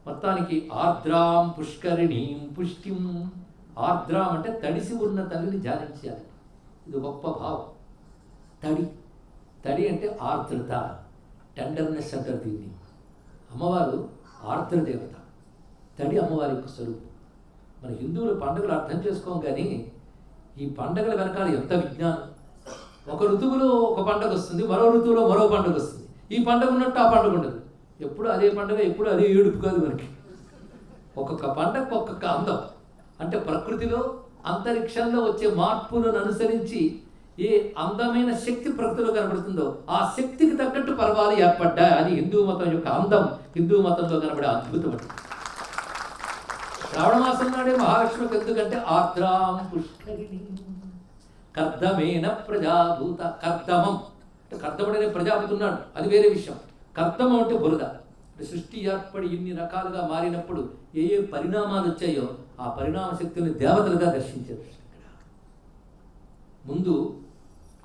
మొత్తానికి ఆర్ద్రాం పుష్కరిణీం పుష్టిం. ఆర్ద్రాం అంటే తడిసి ఉన్న తల్లిని ధ్యానించాలి. ఇది గొప్ప భావం. తడి తడి అంటే ఆర్ద్రత, టెండర్నెస్ అంటారు దీన్ని. అమ్మవారు ఆర్ద్రదేవత. తడి అమ్మవారి యొక్క స్వరూపం. మన హిందువుల పండుగలు అర్థం చేసుకోం, కానీ ఈ పండుగల వెనకాల ఎంత విజ్ఞానం. ఒక ఋతువులో ఒక పండుగ వస్తుంది, మరో ఋతువులో మరో పండుగ వస్తుంది. ఈ పండుగ ఉన్నట్టు ఆ పండుగ ఉండదు. ఎప్పుడు అదే పండుగ, ఎప్పుడు అదే ఏడుపు కాదు మనకి. ఒక్కొక్క పండుగ ఒక్కొక్క అందం. అంటే ప్రకృతిలో అంతరిక్షంలో వచ్చే మార్పులను అనుసరించి ఏ అందమైన శక్తి ప్రకృతిలో కనబడుతుందో ఆ శక్తికి తగ్గట్టు పర్వాలు ఏర్పడ్డాయి. అది హిందూ మతం యొక్క అందం, హిందూ మతంలో కనబడే అద్భుతం. శ్రావణ మాసం నాడే మహాలక్ష్మికి ఎందుకంటే ఆర్ద్రాం పుష్కరిణి కర్దమేన ప్రజాభూత. కర్దమం అంటే కర్దముడనే ప్రజాపతి ఉన్నాడు, అది వేరే విషయం. కర్దమం అంటే బురద. అంటే సృష్టి ఏర్పడి ఇన్ని రకాలుగా మారినప్పుడు ఏ ఏ పరిణామాలు వచ్చాయో ఆ పరిణామ శక్తుల్ని దేవతలుగా దర్శించారు. ముందు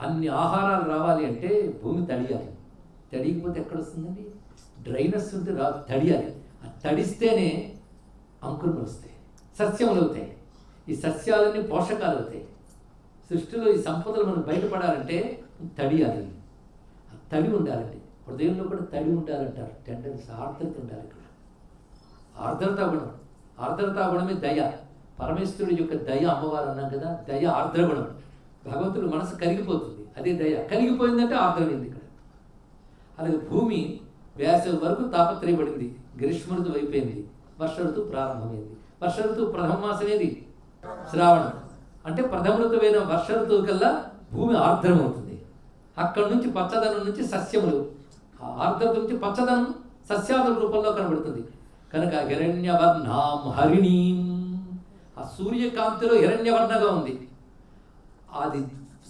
అన్ని ఆహారాలు రావాలి అంటే భూమి తడియాలి. తడియకపోతే ఎక్కడ వస్తుందండి? డ్రైనెస్ ఉంటే రాదు, తడియాలి. ఆ తడిస్తేనే అంకురములు వస్తాయి, సస్యములు అవుతాయి. ఈ సస్యాలన్నీ పోషకాలు అవుతాయి. సృష్టిలో ఈ సంపదలు మనం బయటపడాలంటే తడియాలి. ఆ తడి ఉండాలండి. హృదయంలో కూడా తడి ఉండాలంటారు. టెండెన్స్, ఆర్ద్రత ఉండాలి. ఇక్కడ ఆర్ద్రతా గుణం. ఆర్ద్రతా గుణమే దయ. పరమేశ్వరుడి యొక్క దయ అమ్మవారు అన్నాం కదా, దయ ఆర్ద్రగుణం. భగవంతుడు మనసు కరిగిపోతుంది, అదే దయ. కరిగిపోయిందంటే ఆర్ద్రమైంది ఇక్కడ. అలాగే భూమి వేసవి వరకు తాపత్రయపడింది, గ్రీష్మ ఋతువు అయిపోయింది, వర్ష ఋతువు ప్రారంభమైంది. వర్ష ఋతువు ప్రథమ మాసం ఏది? శ్రావణం. అంటే ప్రథమ ఋతువైన వర్ష ఋతువు కల్లా భూమి ఆర్ద్రమవుతుంది. అక్కడి నుంచి పచ్చదనం నుంచి సస్యములు, ఆర్ద్రత నుంచి పచ్చదనం సస్యాదుల రూపంలో కనబడుతుంది. కనుక హిరణ్యవర్ణాం హరిణీం, ఆ సూర్యకాంతిలో హిరణ్యవర్ణగా ఉంది. అది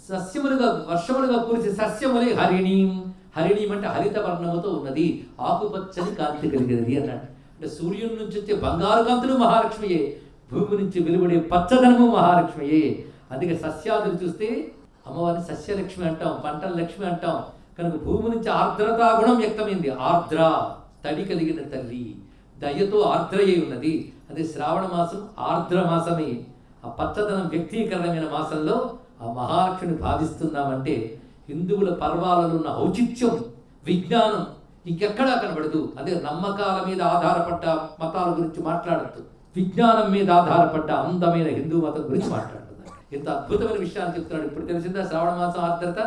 సస్యములుగా వర్షములుగా కురిసి సస్యములే హరిణీం. హరిణీం అంటే హరిత వర్ణముతో ఉన్నది, ఆకుపచ్చని కాంతి కలిగినది అన్నాడు. అంటే సూర్యుని నుంచి వచ్చే బంగారు కాంతులు మహాలక్ష్మియే, భూమి నుంచి వెలువడే పచ్చదనము మహాలక్ష్మియే. అందుకే సస్యాదులు చూస్తే అమ్మవారిని సస్యలక్ష్మి అంటాం, పంటల లక్ష్మి అంటాం. కనుక భూమి నుంచి ఆర్ద్రతా గుణం వ్యక్తమైంది. ఆర్ద్ర తడి కలిగిన తల్లి, దయతో ఆర్ద్రయ్యి ఉన్నది. అదే శ్రావణ మాసం ఆర్ద్ర మాసమే. ఆ పచ్చదనం వ్యక్తీకరణమైన మాసంలో ఆ మహాలక్ష్మిని భావిస్తున్నామంటే హిందువుల పర్వాలలో ఉన్న ఔచిత్యం, విజ్ఞానం ఇంకెక్కడా కనబడదు. అదే నమ్మకాల మీద ఆధారపడ్డ మతాల గురించి మాట్లాడద్దు, విజ్ఞానం మీద ఆధారపడ్డ అందమైన హిందూ మతం గురించి మాట్లాడుతున్నారు. ఇంత అద్భుతమైన విషయాన్ని చెప్తున్నాడు. ఇప్పుడు తెలిసిందా శ్రావణ మాసం ఆర్ద్రత?